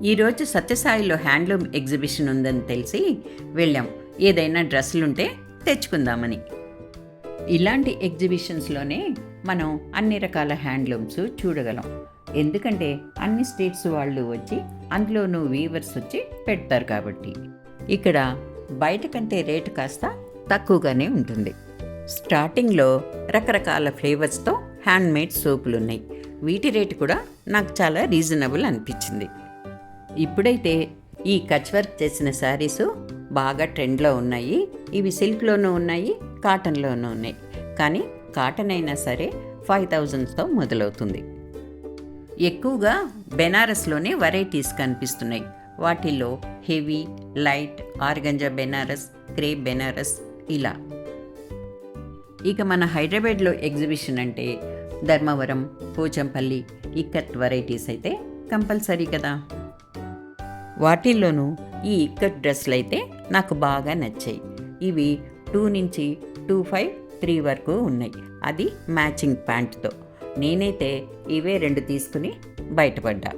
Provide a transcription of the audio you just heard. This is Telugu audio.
ఈరోజు సత్యసాయిలో హ్యాండ్లూమ్ ఎగ్జిబిషన్ ఉందని తెలిసి వెళ్ళాం. ఏదైనా డ్రెస్సులుంటే తెచ్చుకుందామని. ఇలాంటి ఎగ్జిబిషన్స్లోనే మనం అన్ని రకాల హ్యాండ్లూమ్స్ చూడగలం. ఎందుకంటే అన్ని స్టేట్స్ వాళ్ళు వచ్చి అందులోనూ వీవర్స్ వచ్చి పెడతారు కాబట్టి. ఇక్కడ బయట కంటే రేటు కాస్త తక్కువగానే ఉంటుంది. స్టార్టింగ్లో రకరకాల ఫ్లేవర్స్తో హ్యాండ్మేడ్ సోపులు ఉన్నాయి. వీటి రేటు కూడా నాకు చాలా రీజనబుల్ అనిపించింది. ఇప్పుడైతే ఈ కచ్ వర్క్ చేసిన శారీసు బాగా ట్రెండ్లో ఉన్నాయి. ఇవి సిల్క్లోనూ ఉన్నాయి, కాటన్లోనూ ఉన్నాయి. కానీ కాటన్ అయినా సరే 5,000తో మొదలవుతుంది. ఎక్కువగా బెనారస్లోనే వెరైటీస్ కనిపిస్తున్నాయి. వాటిల్లో heavy, light, organza Banaras, crepe Banaras ఇలా. ఇక మన హైదరాబాద్లో ఎగ్జిబిషన్ అంటే ధర్మవరం, పోచంపల్లి, ఇక్కత్ వెరైటీస్ అయితే కంపల్సరీ కదా. వాటిల్లోనూ ఈ ఇక్కత్ డ్రెస్సులు అయితే నాకు బాగా నచ్చాయి. ఇవి 2 నుంచి 2.5, 3 వరకు ఉన్నాయి. అది మ్యాచింగ్ ప్యాంట్తో. నేనైతే ఇవే 2 తీసుకుని బయటపడ్డా.